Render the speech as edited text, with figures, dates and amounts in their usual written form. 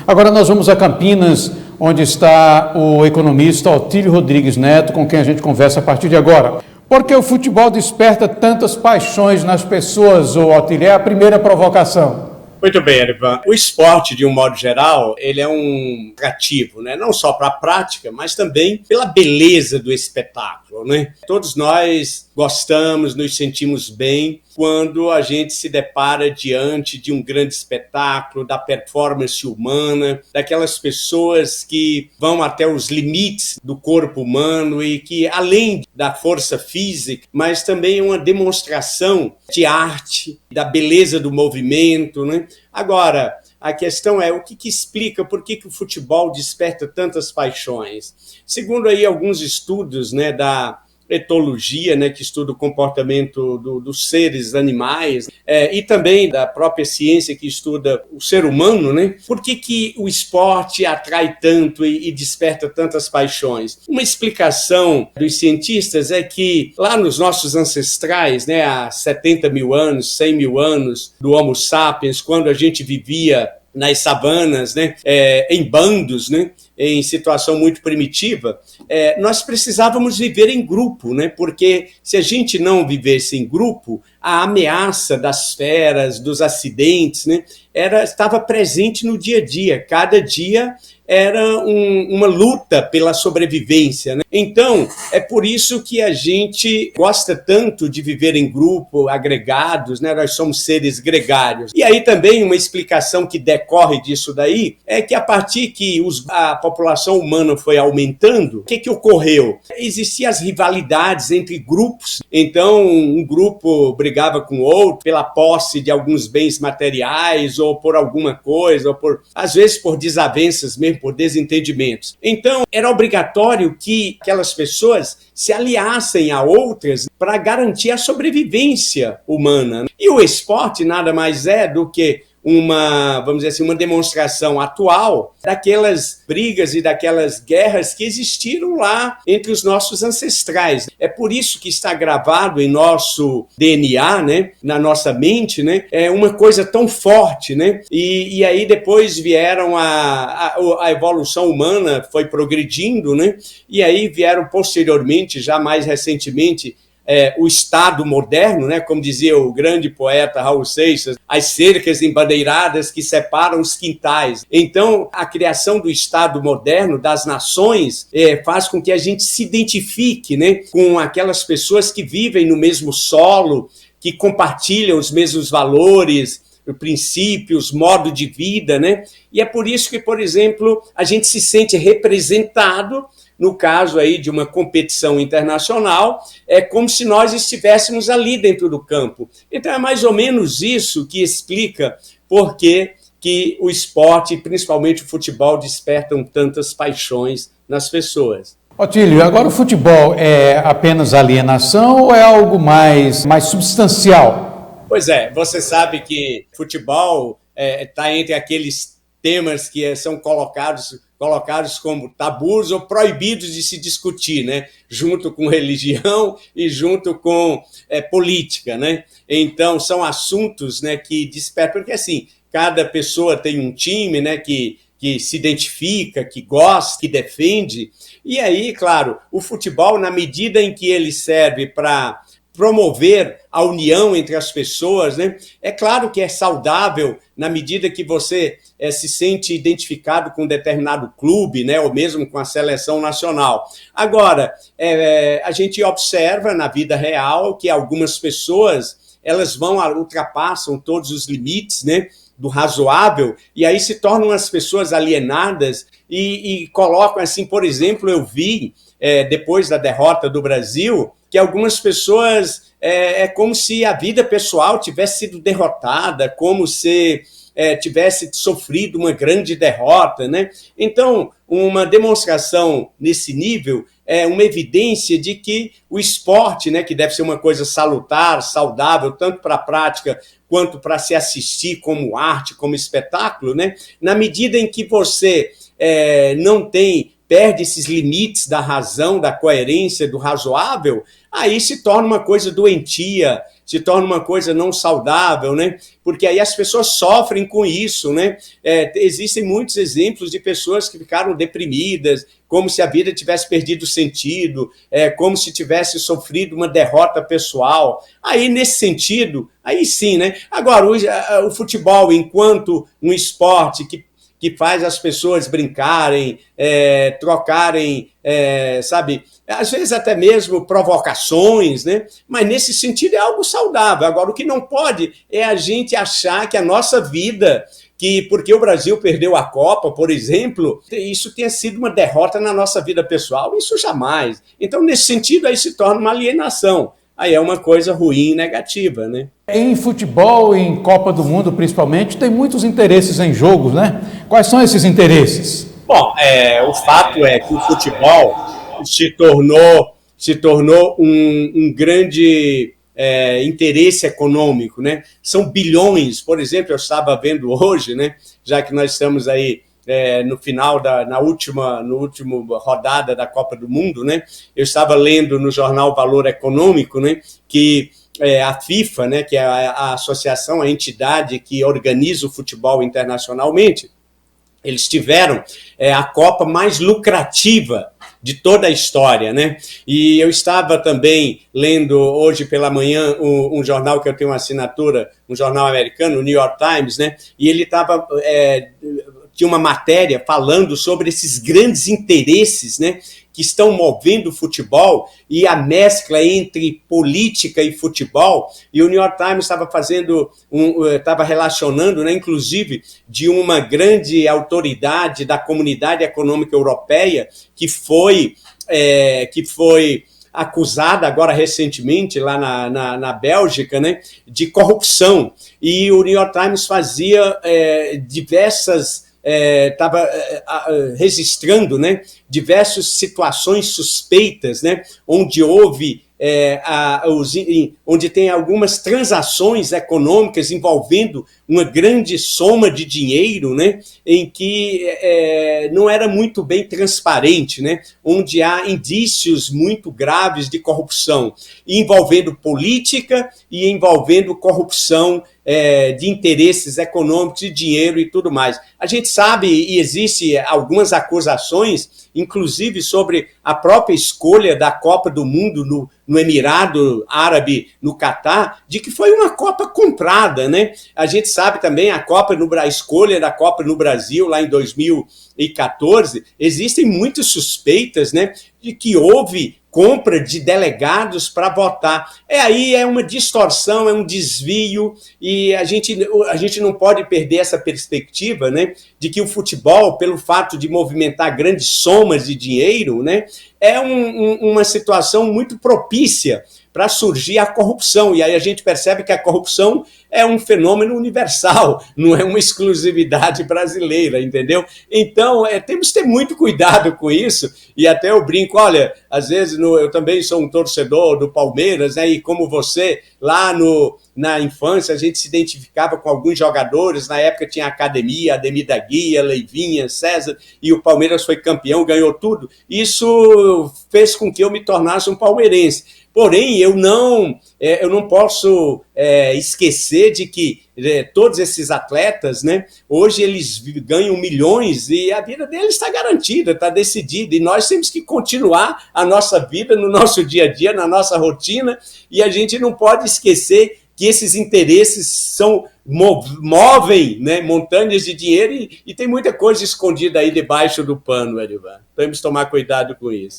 Agora nós vamos a Campinas, onde está o economista Otílio Rodrigues Neto, com quem a gente conversa a partir de agora. Por que o futebol desperta tantas paixões nas pessoas, Otílio? É a primeira provocação. Muito bem, Erivan. O esporte, de um modo geral, ele é um atrativo, né? Não só para a prática, mas também pela beleza do espetáculo, né? Todos nós gostamos, nos sentimos bem quando a gente se depara diante de um grande espetáculo, da performance humana, daquelas pessoas que vão até os limites do corpo humano e que, além da força física, mas também uma demonstração de arte, da beleza do movimento, né? Agora, a questão é o que explica por que o futebol desperta tantas paixões. Segundo aí alguns estudos, né, da etologia, né, que estuda o comportamento dos seres animais, e também da própria ciência que estuda o ser humano, né, por que o esporte atrai tanto e desperta tantas paixões? Uma explicação dos cientistas é que lá nos nossos ancestrais, né, há 70 mil anos, 100 mil anos do Homo sapiens, quando a gente vivia nas savanas, né, em bandos, né, em situação muito primitiva, nós precisávamos viver em grupo, né, porque se a gente não vivesse em grupo, a ameaça das feras, dos acidentes, né, estava presente no dia a dia. Cada dia era uma luta pela sobrevivência, né? Então, é por isso que a gente gosta tanto de viver em grupo, agregados, né? Nós somos seres gregários. E aí também uma explicação que decorre disso daí é que a partir que a população humana foi aumentando, o que ocorreu? Existiam as rivalidades entre grupos. Então, um grupo brigava com o outro pela posse de alguns bens materiais ou por alguma coisa, ou às vezes por desavenças mesmo, por desentendimentos. Então, era obrigatório que aquelas pessoas se aliassem a outras para garantir a sobrevivência humana. E o esporte nada mais é do que vamos dizer assim, uma demonstração atual daquelas brigas e daquelas guerras que existiram lá entre os nossos ancestrais. É por isso que está gravado em nosso DNA, né, na nossa mente, né, uma coisa tão forte, né, e aí depois vieram a evolução humana foi progredindo, né, e aí vieram posteriormente, já mais recentemente, o Estado moderno, né, como dizia o grande poeta Raul Seixas, as cercas embandeiradas que separam os quintais. Então, a criação do Estado moderno, das nações, faz com que a gente se identifique, né, com aquelas pessoas que vivem no mesmo solo, que compartilham os mesmos valores, princípios, modo de vida, né? E é por isso que, por exemplo, a gente se sente representado no caso aí de uma competição internacional, é como se nós estivéssemos ali dentro do campo. Então é mais ou menos isso que explica por que o esporte, principalmente o futebol, despertam tantas paixões nas pessoas. Otílio, agora o futebol é apenas alienação ou é algo mais substancial? Pois é, você sabe que futebol está entre aqueles temas que são colocados como tabus ou proibidos de se discutir, né? Junto com religião e junto com política, né? Então, são assuntos, né, que despertam, porque assim, cada pessoa tem um time, né, que se identifica, que gosta, que defende, e aí, claro, o futebol, na medida em que ele serve para promover a união entre as pessoas, né? É claro que é saudável na medida que você se sente identificado com um determinado clube, né? Ou mesmo com a seleção nacional. Agora, a gente observa na vida real que algumas pessoas elas ultrapassam todos os limites, né, do razoável, e aí se tornam as pessoas alienadas e colocam assim, por exemplo, eu vi, depois da derrota do Brasil, que algumas pessoas é como se a vida pessoal tivesse sido derrotada, como se tivesse sofrido uma grande derrota, né? Então, uma demonstração nesse nível é uma evidência de que o esporte, né, que deve ser uma coisa salutar, saudável, tanto para a prática quanto para se assistir como arte, como espetáculo, né? Na medida em que você perde esses limites da razão, da coerência, do razoável, aí se torna uma coisa doentia, se torna uma coisa não saudável, né? Porque aí as pessoas sofrem com isso, né? Existem muitos exemplos de pessoas que ficaram deprimidas, como se a vida tivesse perdido sentido, como se tivesse sofrido uma derrota pessoal. Aí, nesse sentido, aí sim, né? Agora, o futebol, enquanto um esporte que faz as pessoas brincarem, trocarem, sabe, às vezes até mesmo provocações, né? Mas nesse sentido é algo saudável. Agora, o que não pode é a gente achar que a nossa vida, que porque o Brasil perdeu a Copa, por exemplo, isso tenha sido uma derrota na nossa vida pessoal, isso jamais. Então, nesse sentido, aí se torna uma alienação. Aí é uma coisa ruim e negativa, né? Em futebol, em Copa do Mundo principalmente, tem muitos interesses em jogos, né? Quais são esses interesses? Bom, o fato é que o futebol se tornou um grande interesse econômico, né? São bilhões, por exemplo, eu estava vendo hoje, né? Já que nós estamos aí no final na última rodada da Copa do Mundo, né? Eu estava lendo no jornal Valor Econômico, né? Que a FIFA, né? Que é a associação, a entidade que organiza o futebol internacionalmente, eles tiveram a Copa mais lucrativa de toda a história, né? E eu estava também lendo hoje pela manhã um jornal que eu tenho uma assinatura, um jornal americano, o New York Times, né? E ele tinha uma matéria falando sobre esses grandes interesses, né, que estão movendo o futebol e a mescla entre política e futebol. E o New York Times estava relacionando, né, inclusive, de uma grande autoridade da Comunidade Econômica Europeia que foi acusada agora recentemente lá na Bélgica, né, de corrupção. E o New York Times fazia estava registrando, né, diversas situações suspeitas, né, onde houve onde tem algumas transações econômicas envolvendo uma grande soma de dinheiro, né, em que não era muito bem transparente, né, onde há indícios muito graves de corrupção, envolvendo política e envolvendo corrupção de interesses econômicos, de dinheiro e tudo mais. A gente sabe, e existe algumas acusações, inclusive sobre a própria escolha da Copa do Mundo no Emirado Árabe, no Catar, de que foi uma Copa comprada, né? A gente sabe também a escolha da Copa no Brasil, lá em 2014, existem muitas suspeitas, né, de que houve compra de delegados para votar. Aí é uma distorção, é um desvio, e a gente não pode perder essa perspectiva, né, de que o futebol, pelo fato de movimentar grandes somas de dinheiro, né, é uma situação muito propícia para surgir a corrupção. E aí a gente percebe que a corrupção é um fenômeno universal, não é uma exclusividade brasileira, entendeu? Então, temos que ter muito cuidado com isso, e até eu brinco, olha, às vezes eu também sou um torcedor do Palmeiras, né, e como você, lá na infância, a gente se identificava com alguns jogadores, na época tinha a Academia, Ademir da Guia, Leivinha, César, e o Palmeiras foi campeão, ganhou tudo. Isso fez com que eu me tornasse um palmeirense. Porém, eu não posso esquecer de que todos esses atletas, né, hoje eles ganham milhões e a vida deles está garantida, está decidida. E nós temos que continuar a nossa vida no nosso dia a dia, na nossa rotina, e a gente não pode esquecer que esses interesses movem, né, montanhas de dinheiro e tem muita coisa escondida aí debaixo do pano, Erivan. Temos que tomar cuidado com isso.